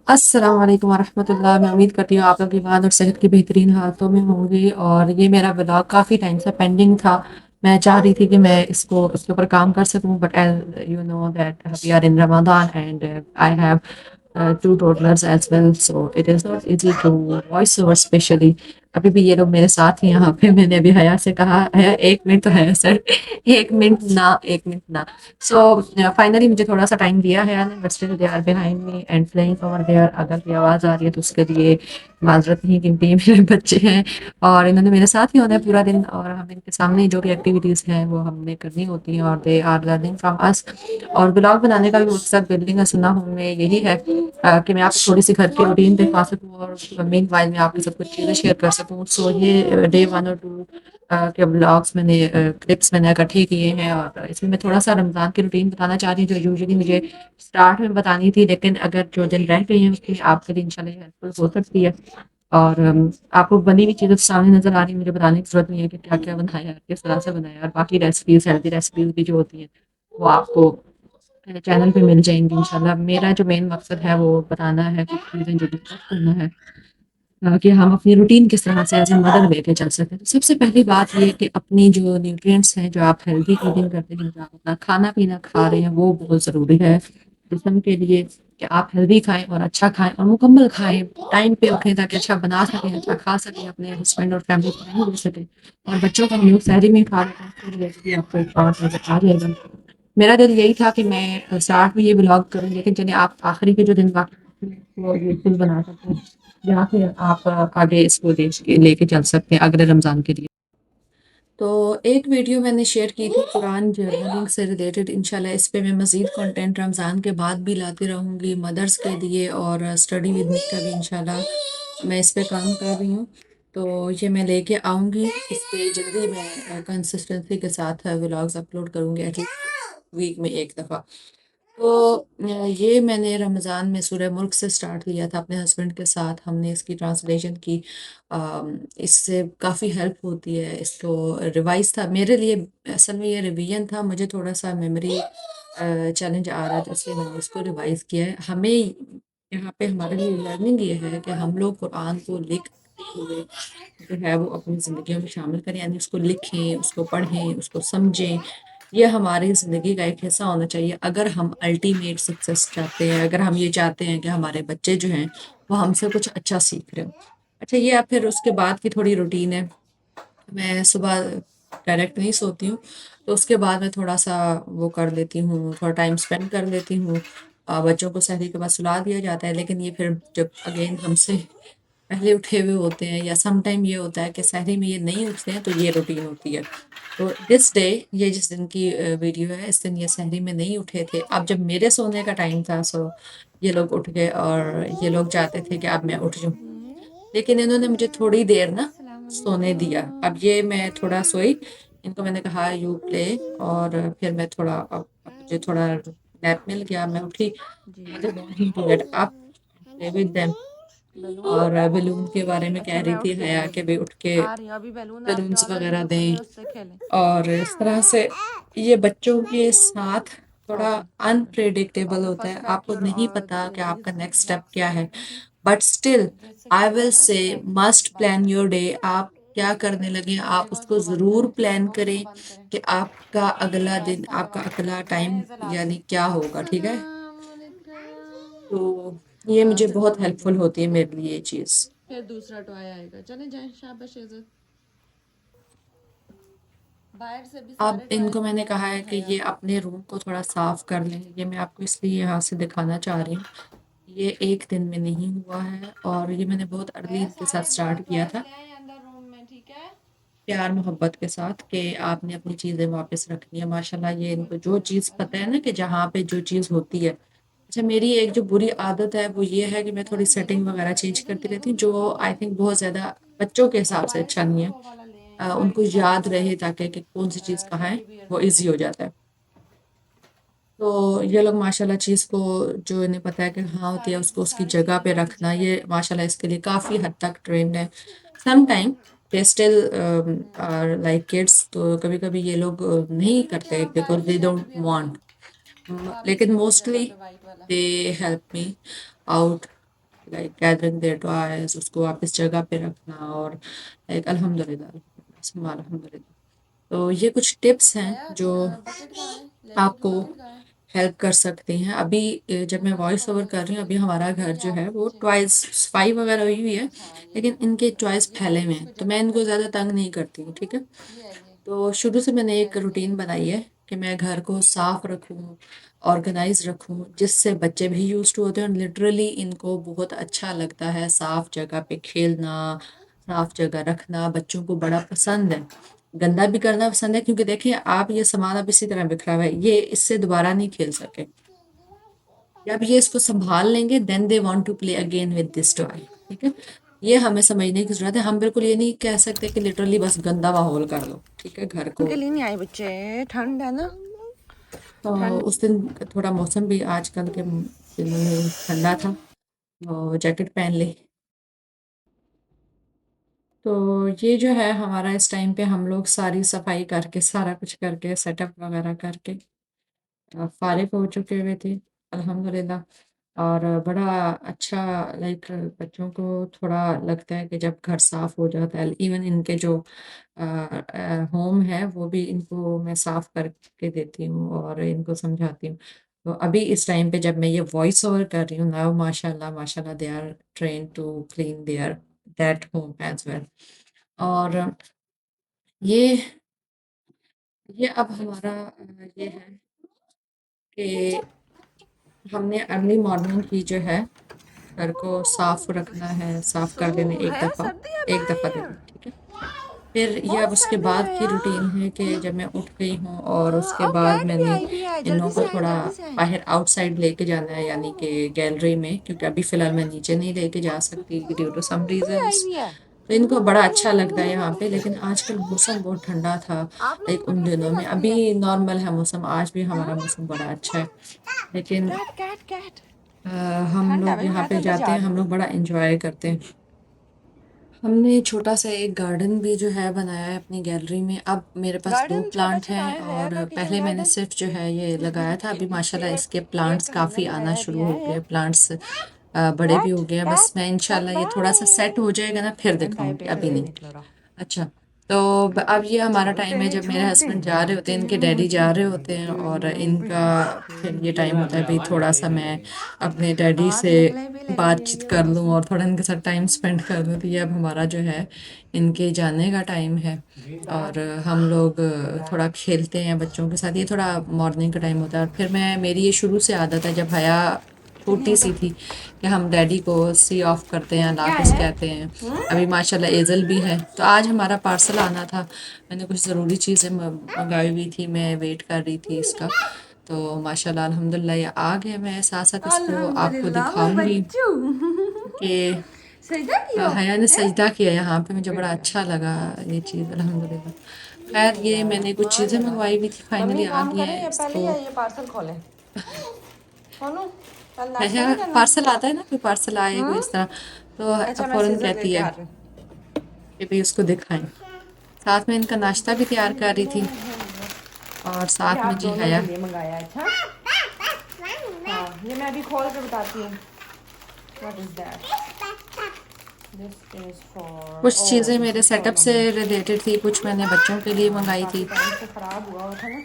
अस्सलाम वालेकुम वरहमतुल्लाह। मैं उम्मीद करती हूँ आप लोग ईमान और सेहत की बेहतरीन हालतों में होंगे। और ये मेरा व्लॉग काफ़ी टाइम से पेंडिंग था। मैं चाह रही थी कि मैं इसके ऊपर काम कर सकूँ, but as you know that we are in Ramzan and I have two toddlers as well, so it is not easy to voice over specially। अभी भी ये लोग मेरे साथ ही यहाँ पे। मैंने अभी हया से कहा, हया 1 मिनट तो है सर, 1 मिनट ना, 1 मिनट ना। सो फाइनली मुझे थोड़ा सा टाइम दिया है, but still they are behind me and playing over there. अगर कोई आवाज़ आ रही है तो उसके लिए माजरत नहीं, क्योंकि ये मेरे बच्चे हैं और इन्होंने मेरे साथ ही होना है पूरा दिन, और हम इनके सामने जो भी एक्टिविटीज़ हैं वो हमने करनी होती हैं, और they are learning from us. और ब्लॉग बनाने का भी मकसद बिल्डिंग अ सुन्नह होम में यही है कि मैं आपको थोड़ी सी घर की रूटीन दिखा सकूँ, और मीन वाइल मैं आपके साथ कुछ चीज़ें शेयर कर सकूँ। सो ये डे 1 और 2 के ब्लॉग्स मैंने क्लिप्स मैंने इकट्ठे किए हैं, और इसमें मैं थोड़ा सा रमज़ान की रूटीन बताना चाह रही हूँ, जो यूजुअली मुझे स्टार्ट में बतानी थी, लेकिन अगर जो दिन रह गई हैं उसके लिए आपके लिए इंशाल्लाह हेल्पफुल हो सकती है। और आपको बनी हुई चीज़ें तो सामने नज़र आ रही है, मुझे बताने की ज़रूरत नहीं है कि क्या-क्या बनाया है, किस तरह से बनाया है, और बाकी रेसिपीज़, हेल्दी रेसिपीज़ भी जो होती हैं, वो आपको मेरे चैनल पे मिल जाएँगी इंशाल्लाह। मेरा जो मेन मकसद है वो बताना है, कुछ चीज़ें जो डिस्कस करना है, कि हम अपनी रूटीन किस तरह से एज़ अ मदर लेके चल सकें। तो सबसे पहली बात ये है कि अपनी जो न्यूट्रिएंट्स हैं, जो आप हेल्दी ईटिंग करते हैं, जो आप अपना खाना-पीना खा रहे हैं, वो बहुत ज़रूरी है जिस्म के लिए, कि आप हेल्दी खाएँ और अच्छा खाएँ और मुकम्मल खाएँ। टाइम पे उठें ताकि अच्छा बना सकें, अच्छा खा सकें, अपने हस्बैंड और फैमिली को टाइम दे सकें। और बच्चों को हम लोग सहरी में खा रहे हैं, तो जैसे कि आपको एक और नज़र आ जाएगा। मेरा दिल यही था कि मैं स्टार्ट में ये व्लॉग करूँ, लेकिन चलिए आप आखिरी के जो दिन बाकी हैं, वो यूज़फुल बना सकते हैं, जहाँ से आप आगे इसको देश के लेके चल सकते हैं अगले रमज़ान के लिए। तो एक वीडियो मैंने शेयर की थी कुरान जर्नलिंग से रिलेटेड। इंशाल्लाह इस पे मैं मज़ीद कंटेंट रमज़ान के बाद भी लाती रहूँगी मदर्स के लिए, और स्टडी विद मी का भी इंशाल्लाह मैं इस पे काम कर रही हूँ। तो ये मैं लेके आऊँगी, इस पे जल्दी मैं कंसिस्टेंसी के साथ व्लॉग्स अपलोड करूँगी, एटलीस्ट वीक में 1 दफ़ा। तो ये मैंने रमज़ान में सूरह मुल्क से स्टार्ट किया था अपने हस्बैंड के साथ। हमने इसकी ट्रांसलेशन की। इससे काफ़ी हेल्प होती है। इसको रिवाइज़ था मेरे लिए, असल में ये रिवीजन था, मुझे थोड़ा-सा मेमोरी चैलेंज आ रहा था, इसलिए मैंने इसको रिवाइज़ किया है। हमें यहाँ पे हमारे लिए लर्निंग ये है कि हम लोग कुरान को लिखते हुए जो है वो अपनी ज़िंदगियों में शामिल करें, यानी उसको लिखें, उसको पढ़ें, उसको समझें। ये हमारी ज़िंदगी का एक हिस्सा होना चाहिए अगर हम अल्टीमेट सक्सेस चाहते हैं, अगर हम ये चाहते हैं कि हमारे बच्चे जो हैं वो हमसे कुछ अच्छा सीख रहे हों। अच्छा, ये अब फिर उसके बाद की थोड़ी रूटीन है। मैं सुबह डायरेक्ट नहीं सोती हूँ, तो उसके बाद मैं थोड़ा-सा वो कर लेती हूँ, थोड़ा टाइम स्पेंड कर लेती हूँ। बच्चों को सहरी के बाद सुला दिया जाता है, लेकिन ये फिर जब अगेन हमसे पहले उठे हुए होते हैं, या सम टाइम ये होता है कि सहरी में ये नहीं उठते हैं, तो ये रूटीन होती है। तो दिस डे, ये जिस दिन की वीडियो है, इस दिन ये सहरी में नहीं उठे थे। अब जब मेरे सोने का टाइम था, सो ये लोग उठ गए, और ये लोग चाहते थे कि अब मैं उठ जाऊँ। लेकिन इन्होंने मुझे थोड़ी देर ना अस्सलाम सोने दिया। वालेकुम। अब ये मैं थोड़ा सोई, इनको मैंने कहा यू प्ले, और फिर मैं थोड़ा अब मुझे थोड़ा नैप मिल गया, मैं उठी। जी। I want him to get up and play with them. Balloon. और बैलून के बारे में कह अच्छा, रही मैं थी उठ गई हया हूँ। कि भई उठ के आ रही हूँ अभी। बैलून आपके बैलून्स ऑलरेडी वगैरह ऊपर है, दें, उससे खेलें। और इस तरह से ये बच्चों के साथ थोड़ा ओके, चलो। अनप्रेडिक्टेबल ओके, होता फर्स्ट है, पैक आपको योर नहीं पता कि आपका these नेक्स्ट स्टेप blocks. क्या है। ओके। बट स्टिल जैसे आई खेलना विल है ना, से पैक मस्ट बंद प्लान करें। Your day. आप क्या करने लगे, आप चलेगा, उसको उसको बंद ज़रूर करें। प्लान चलेगा, उसको करें बंद करें। कि आपका अगला दिन, आहिस्ता आपका दरवाजा अगला खोलें। टाइम मैं जला रही हूँ। यानी क्या होगा, ठीक है? अस्सलाम वालेकुम। तो ये हाँ, मुझे चलो बहुत ठीक है। हेल्पफुल होती है मेरे लिए ये चीज़। फिर दूसरा टॉय आएगा। चले जाएं, शाबाश इज़्ज़त। बाहर से भी अब सारे इनको टॉयज मैंने लेके कहा आए है हैं कि हया ये को। अपने रूम को थोड़ा साफ कर लें। ये मैं आपको इसलिए यहाँ से दिखाना चाह रही हूँ। ये एक दिन में नहीं हुआ है, और ये मैंने बहुत अर्ली हया, इनके साथ सारे स्टार्ट किया टॉयज था, ले आए अंदर रूम में, ठीक है? प्यार मोहब्बत के साथ, कि आपने अपनी चीज़ें वापस रखनी है। माशाल्लाह ये इनको जो चीज़ पता है ना कि जहाँ पे जो चीज़ होती है। अच्छा, मेरी एक जो बुरी आदत है वो ये है कि मैं थोड़ी ले दो सेटिंग मुझे। वगैरह चेंज ले दो, करती ले दो, रहती हूँ, मैं जो उठाऊंगी। आई थिंक बहुत ज़्यादा बच्चों के हिसाब से वाइट अच्छा है नहीं ना, है। वो वाला ले आए हैं। उनको वाइट वाइट याद कलर रहे में। ताकि कि कौन सी चीज़ कहाँ है, टेडी बियर्स वो ले ईज़ी आए हो हैं। जाता है। तो ये लोग माशाल्लाह चीज़ को, जो इन्हें पता है कि हाँ होती है, सारे उसको उसकी सारे जगह जूते पे ना पीछे रखना, कर ये दो। माशाल्लाह इसके लिए काफ़ी हद तक ट्रेंड है। Some time they still are like kids, तो कभी-कभी ये लोग नहीं इनमें करते क्या because pant they shirt don't भी है? वांट। भाभी लेकिन की वाली जगह मोस्टली पे वाइट वाला। They help me out. Like gathering their toys, उसको वापस जगह पे रखना, और लाइक अल्हम्दुलिल्लाह अल्हम्दुलिल्लाह। तो ये कुछ टिप्स हैं आया जो बकेट कहाँ है? लेने की आपको बकेट कहाँ है? हेल्प कर सकती हैं। अभी जब मैं ऊपर है वॉइस ओवर बॉटल, कर रही हूँ, अभी हमारा घर ये जो आप है वो नीचे। टॉयज सफाई वगैरह हुई हुई है, अच्छा हाँ, ये लेकिन रहा इनके बॉटल, टॉयज ये फैले लो हुए इसको हैं, तो मैं जमा इनको कर दो। ज़्यादा तंग नहीं करती हूँ, ठीक है। ये है ये, तो शुरू से मैंने एक कैरी रूटीन बैग। बनाई है कि मैं घर को साफ रखूँ, ऑर्गेनाइज रखूँ, जिससे बच्चे भी यूज टू होते हैं, और लिटरली इनको बहुत अच्छा लगता है साफ जगह पे खेलना, साफ जगह रखना बच्चों को बड़ा पसंद है। गंदा भी करना पसंद है, क्योंकि देखिए आप ये सामान अब इसी तरह बिखरा हुआ है, ये इससे दोबारा नहीं खेल सके। जब ये इसको संभाल लेंगे then they want to play again with this toy, ठीक है। ये हमें समझने की जरूरत है, हम बिल्कुल ये नहीं कह सकते कि लिटरली बस गंदा माहौल कर दो, ठीक है, घर को। उनके लिए नहीं आए बच्चे, ठंड है ना। तो ठंड। उस दिन थोड़ा मौसम भी आजकल के दिनों में ठंडा था, तो जैकेट पहन ली। तो ये जो है हमारा इस टाइम पे हम लोग सारी सफाई करके, सारा कुछ करके, सेटअप वगैरह करके फारिग हो चुके हुए थे अल्हम्दुलिल्लाह। और बड़ा अच्छा, लाइक बच्चों को थोड़ा लगता है कि जब घर साफ हो जाता है, इवन इनके जो होम है वो भी इनको मैं साफ करके देती हूँ और इनको समझाती हूँ। तो अभी इस टाइम पे जब मैं ये वॉइस ओवर कर रही हूँ ना, माशाल्लाह माशाल्लाह they are train to clean their that home as well. और ये ये अब हमारा ये है कि हमने अर्ली मॉर्निंग ही जो है घर को साफ रखना है, साफ कर देना है सर्दी है एक दफ़ा दिन बाहर, में, ठीक है। फिर ये अब बहुत उसके सर्दी बाद है की रूटीन यार। है कि जब मैं उठ गई हूँ और हाँ, उसके और बाद कैट भी मैंने आई भी है, इन जल्दी लोगों से को आए थोड़ा जल्दी से आए। बाहर आउटसाइड लेके जाना है, यानी कि गैलरी में, क्योंकि अभी फ़िलहाल मैं नीचे नहीं लेके जा सकती ड्यू टू सम भी आई रीज़न्स। भी है। तो इनको बड़ा अच्छा लगता है यहाँ पे, लेकिन आजकल मौसम बहुत ठंडा था, आप लाइक लोगों को उन कैसी दिनों में। लगती है? अभी नॉर्मल है मौसम, आज भी हमारा मौसम बड़ा अच्छा है, लेकिन कैट कैट कैट। अ, हम ठंड है लोग भाई, यहाँ मैं तो पे अंदर जाते जा हैं, रही हम हूँ। लोग बड़ा एंजॉय करते हैं। हमने छोटा सा एक गार्डन भी जो है बनाया है अपनी गैलरी में। अब मेरे पास दो गार्डन छोटा प्लांट छोटा हैं, है, और रहेगा किचन पहले मैंने गार्डन। सिर्फ जो है ये लगाया था। अभी माशाल्लाह पेड़, इसके पेड़ प्लांट्स तो हमने काफ़ी आना लगाया भी शुरू हो है। गए, प्लांट्स बड़े भी कैट हो गए हैं। बस कैट मैं कैट इंशाल्लाह ये थोड़ा सा सेट बाय। हो जाएगा ना, फिर एंटायर दिखाऊंगी, पेपर अभी से नहीं। निकल रहा। अच्छा, तो अब ये हमारा टाइम है जब मेरे छोटे हस्बैंड जा रहे होते हैं, इनके डैडी जा रहे होते हैं, और इनका फिर ये टाइम होता है भाई थोड़ा सा मैं अपने डैडी हाथ से निकले भी ले भी बातचीत ये कर वाला लूँ सी। और थोड़ा इनके साथ टाइम स्पेंड कर लूँ। तो ये अब हमारा जो है इनके जाने का टाइम है, और हम लोग थोड़ा खेलते हैं बच्चों के साथ। ये थोड़ा मॉर्निंग का टाइम होता है, और फिर मैं, मेरी ये शुरू से आदत है, जब हया कितनी छोटी है तो? सी थी, कि हम डैडी को सी ऑफ करते हैं, क्या लाकिस है? कहते हैं। अभी माशाल्लाह एजल भी है। तो आज हमारा पार्सल आना था, मैंने कुछ ज़रूरी चीज़ें मंगाई हुई थी, मैं वेट कर रही थी इसका। तो माशाल्लाह अल्हम्दुलिल्लाह ये आ गया। मैं साथ साथ इसको आपको अल्हम्दुलिल्लाह मेरे दिखाऊंगी बच्चू। कि सजदा कियो हया ने है? सजदा किया यहाँ पे, मुझे फिर बड़ा क्या? अच्छा लगा ये चीज़ अल्हम्दुलिल्लाह। खैर ये मैंने कुछ चीज़ें माशाल्लाह। मंगवाई हुई थी, फाइनली मम्मी आ काम गई करें हैं या पहले इसको। या ये पार्सल खोलें? खोलूं? कल नाश्ता हया नहीं करना? पार्सल आता है ना, कोई पार्सल आए कोई इस तरह, तो अच्छा मैं फ़ौरन सीजर कहती लेके है आ रही हूँ। कि भाई उसको दिखाएं। साथ में इनका नाश्ता भी तैयार कर रही थी, और ये साथ आप में जी दोनों हया। के लिए मंगाया है। अच्छा हाँ, ये मैं अभी खोल के बताती हूँ। What is that? This is for, कुछ ओह चीज़ें दिस मेरे इज फॉर सेटअप से मम्मी। रिलेटेड थी, कुछ मैंने बच्चों के लिए मंगाई काफी थी। टाइम से खराब हुआ था ना।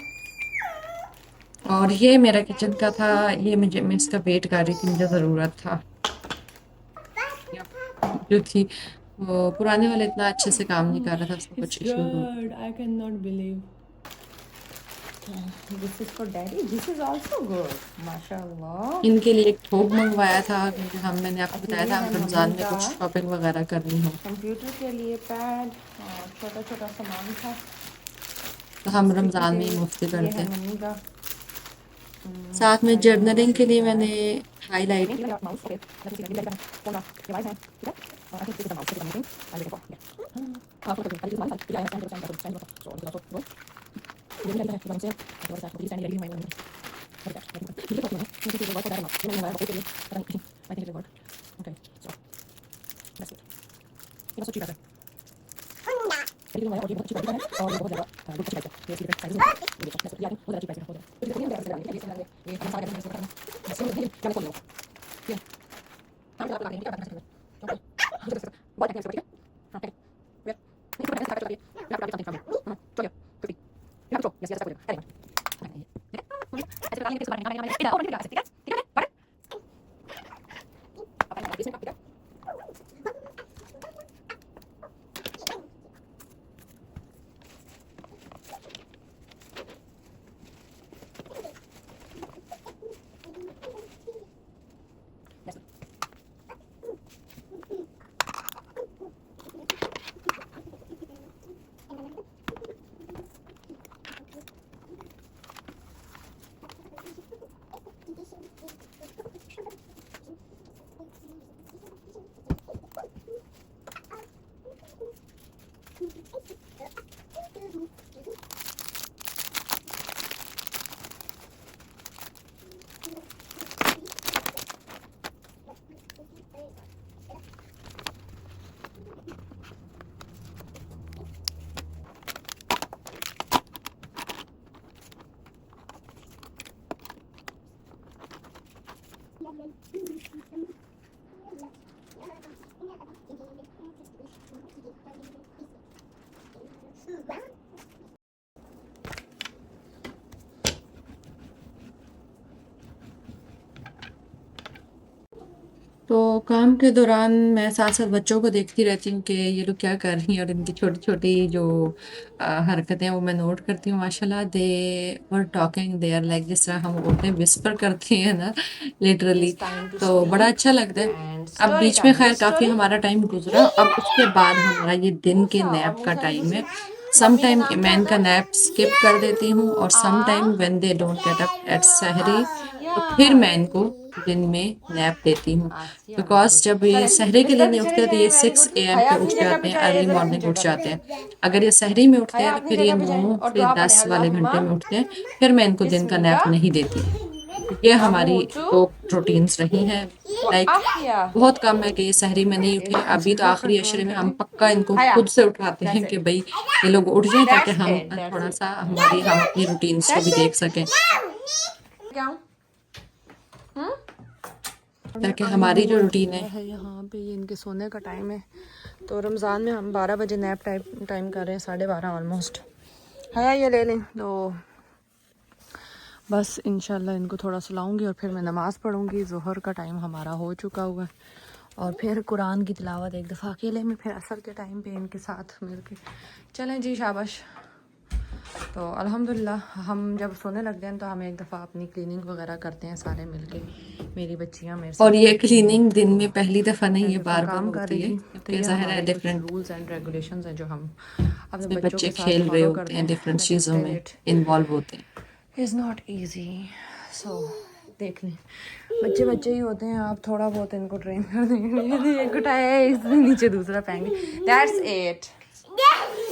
और ये मेरा किचन का था, ये मुझे, मैं इसका वेट कर रही थी, मुझे ज़रूरत था। या जो थी वो पुराने वाला इतना अच्छे से काम नहीं कर रहा था, उसमें It's कुछ इश्यूज हो गए। good. I cannot believe. This is for daddy. This is also good. माशाल्लाह। इनके लिए एक थोक मंगवाया था, क्योंकि हम, मैंने आपको अच्छा बताया ये था हम है मम्मी रमज़ान में का कुछ शॉपिंग वगैरह करनी हो, कंप्यूटर के लिए पैड और छोटा छोटा सामान था। तो हम स्टिकी रमज़ान में ही मुफ्ती टेप, ये करते है हैं। मम्मी का साथ में I don't know journaling what के इज लिए मैंने that. Highlight, mouse okay phone का डिवाइस है ठीक है। और I think this is the mouse I will go हां फोटो कर दिस माउस या स्टैंड सो सो ये भी है एकदम से और साथ में स्टैंड लगी हुई है मुझे पता है मुझे ये वर्क कर रहा है ये मैं बहुत के लिए I think it work okay so that's it. ये बस ठीक है लेकिन मैं और ये बहुत अच्छी बात है और ये बहुत ज्यादा गुड अच्छी बात है ये सीक्रेट साइज है ये देखो मैं यार बहुत अच्छी बात है हो जाए तो ये हम सारा करते हैं ये हम सारा करते हैं क्या बोल रहे हो हम आपको लगा देंगे क्या करना चाहिए बहुत अच्छे से ठीक है हां ठीक है नहीं तो ऐसे करके मैं आपको समथिंग फ्रॉम चलो फिर you have to yes yes करें ऐसे करके किस बारे में इधर और नहीं ठीक है ठीक है पर अपन इसमें ठीक है तो काम के दौरान मैं साथ-साथ बच्चों को देखती रहती हूँ कि ये लोग क्या कर रही हैं और इनकी छोटी-छोटी जो हरकतें हैं वो मैं नोट करती हूँ। माशाल्लाह they were talking they are like जिस तरह हम बोलते हैं विस्पर करते हैं ना लिटरली तो बड़ा अच्छा लगता है। अब बीच में खैर काफ़ी हमारा टाइम गुज़रा, अब उसके बाद हमारा ये दिन के नैप का टाइम है। सम टाइम मैं इनका नैप स्किप कर देती हूँ और some time when they don't get up at sehri तो फिर मैं इनको दिन में नैप देती हूँ। बिकॉज़ जब ये सहरी के लिए नहीं उठते तो ये 6 AM पे उठ जाते हैं, अर्ली मॉर्निंग उठ जाते हैं। अगर ये सहरी में उठते हैं तो फिर ये 9 से 10 वाले घंटे में उठते हैं, फिर मैं इनको दिन का नैप नहीं देती। ये हमारी 2 रूटीन्स रही हैं। लाइक बहुत कम है कि ये सहरी में नहीं उठे। अभी तो आखिरी अशरे में हम पक्का इनको खुद से उठाते हैं कि भई ये लोग उठ जाएँ ताकि हम थोड़ा-सा हम अपनी रूटीन्स को भी देख सकें। ताकि हमारी जो रूटीन है यहाँ पे ये इनके सोने का टाइम है। तो रमज़ान में हम 12 बजे नैप टाइम कर रहे हैं, 12:30 ऑलमोस्ट है। ये ले लें तो बस इंशाल्लाह इनको थोड़ा सुलाऊंगी और फिर मैं नमाज़ पढ़ूंगी। ज़ोहर का टाइम हमारा हो चुका हुआ है और फिर कुरान की तिलावत एक दफ़ा अकेले में, फिर असर के टाइम पे इनके साथ मिलके चलें जी शाबाश। तो अल्हम्दुलिल्लाह हम जब सोने लगते हैं तो हम एक दफ़ा अपनी क्लीनिंग वगैरह करते हैं सारे मिलके, मेरी बच्चियाँ मेरे साथ। और ये क्लीनिंग दिन में पहली दफ़ा नहीं है, बार बार होती है। तो ये ज़ाहिर है डिफरेंट रूल्स एंड रेगुलेशंस हैं जो हम अपने बच्चे खेल रहे होते हैं, डिफरेंट चीज़ों में इन्वॉल्व होते हैं। Is not easy. सो देख लें बच्चे बच्चे ही होते हैं, आप थोड़ा बहुत इनको ट्रेन कर देंगे। एक उठाया है इससे नीचे दूसरा फेंगे। That's it.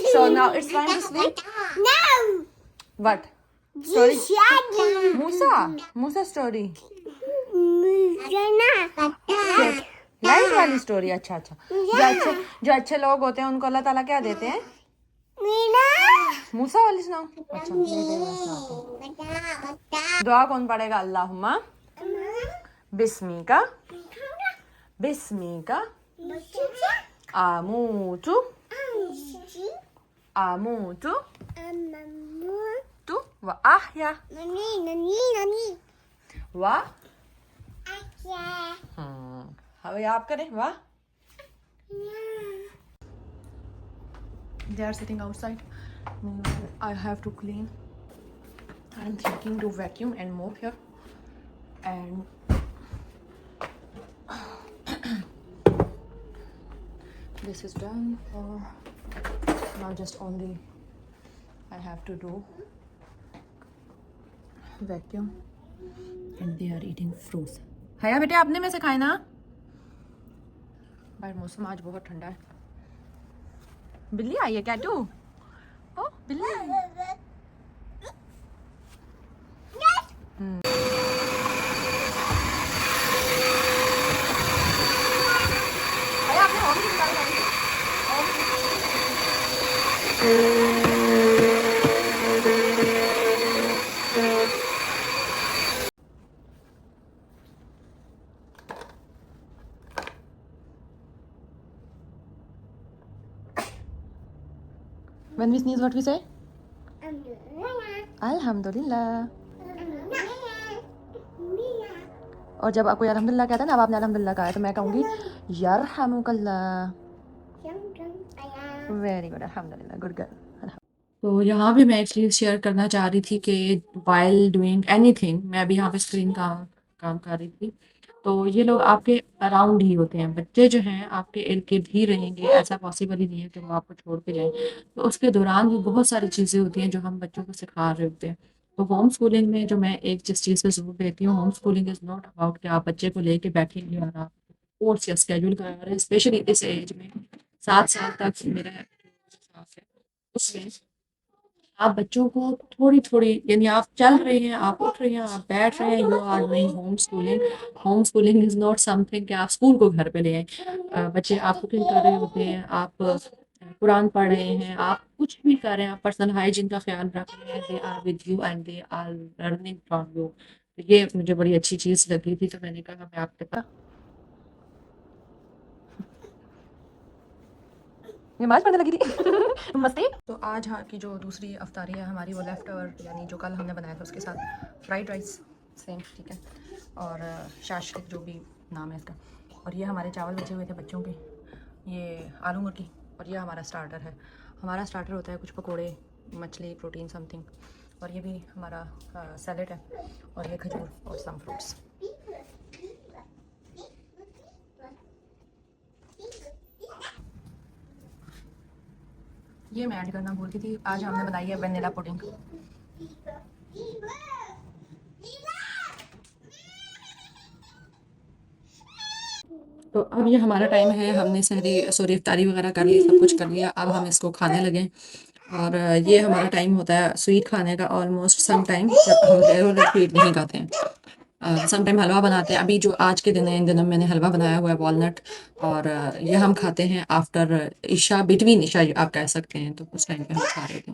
So now it's time to sleep? No. What? Story? Musa story. Light वाली स्टोरी। अच्छा जो अच्छे लोग होते हैं उनको अल्लाह ताला क्या देते हैं? मूसा वाली सुनाओ। अच्छा दुआ कौन पढ़ेगा? अल्लाहुम्मा बिस्मिका आमूतु तू व आह्या व अब आप करें वाह। They are sitting outside. I have to clean. I'm thinking to vacuum and mop here. And this is done. Now just only I have to do vacuum. And they are eating fruits. हया बेटे आपने में से खाए ना? भाई मौसम आज बहुत ठंडा है। बिल्ली आई है क्या तू? ओ बिल्ली When we sneeze, what we say? Alhamdulillah. और जब कोई अल्हम्दुलिल्लाह कहता है ना, अब आपने अल्हम्दुलिल्लाह कहा है, तो मैं कहूँगी यरहमुकल्लाह। वेरी गुड, अल्हम्दुलिल्लाह, गुड गर्ल। तो यहाँ भी मैं एक चीज़ शेयर करना चाह रही थी कि व्हाइल डूइंग एनीथिंग, मैं अभी यहाँ पे स्क्रीन का काम कर रही थी, तो ये लोग आपके अराउंड ही होते हैं। बच्चे जो हैं आपके इर्द-गिर्द ही रहेंगे, ऐसा पॉसिबल ही नहीं है कि वो आपको छोड़ के जाएँ। तो उसके दौरान भी बहुत सारी चीज़ें होती हैं जो हम बच्चों को सिखा रहे होते हैं। तो होम स्कूलिंग में जो मैं एक जिस चीज़ पे ज़ोर देती हूँ, home schooling is not about कि आप बच्चे को लेके बैठेंगे और आप कोर्स या शेड्यूल करा रहे हैं, स्पेशली इस एज में 7 साल तक मेरा जो साथ है, उसमें आप बच्चों को थोड़ी-थोड़ी, यानी आप चल रहे हैं, आप उठ रहे हैं, आप बैठ रहे हैं, you are doing home schooling. Home schooling is not something कि आप स्कूल को घर पे ले आएँ। बच्चे आप कुकिंग कर रहे होते हैं, आप कुरान पढ़ रहे हैं, आप कुछ भी कर रहे हैं, आप पर्सनल हाइजीन का ख़्याल रख रहे हैं, they are with you and they are learning from you. तो ये मुझे बड़ी अच्छी चीज़ लगी थी, तो मैंने कहा मैं आपके पास नमाज पढ़ने लगी थी। मस्ती। तो आज हाँ की जो दूसरी अफ्तारी है हमारी, वो लेफ़्ट ओवर, यानी जो कल हमने बनाया था उसके साथ फ्राइड राइस सेम, ठीक है, और शाशलिक जो भी नाम है इसका, और ये हमारे चावल बचे हुए थे बच्चों के, ये आलू मुर्गी, और ये हमारा स्टार्टर है। हमारा स्टार्टर होता है कुछ पकोड़े, मछली, प्रोटीन समथिंग, और ये भी हमारा सैलेड है, और ये खजूर और सम फ्रूट्स। ये मैं ऐड करना भूल गई थी, आज हमने बनाई है वेनिला पुडिंग। तो अब ये हमारा टाइम है, हमने इफ्तारी वगैरह कर ली, सब कुछ कर लिया, अब हम इसको खाने लगे। और ये हमारा टाइम होता है स्वीट खाने का ऑलमोस्ट सम टाइम, जब हम रेगुलर स्वीट नहीं खाते हैं। सम टाइम हलवा बनाते हैं, अभी जो आज के दिन है, इन दिनों मैंने हलवा बनाया हुआ है वॉलनट, और ये हम खाते हैं आफ्टर इशा, बिटवीन इशा आप कह सकते हैं, तो उस टाइम पे हम खा रहे थे।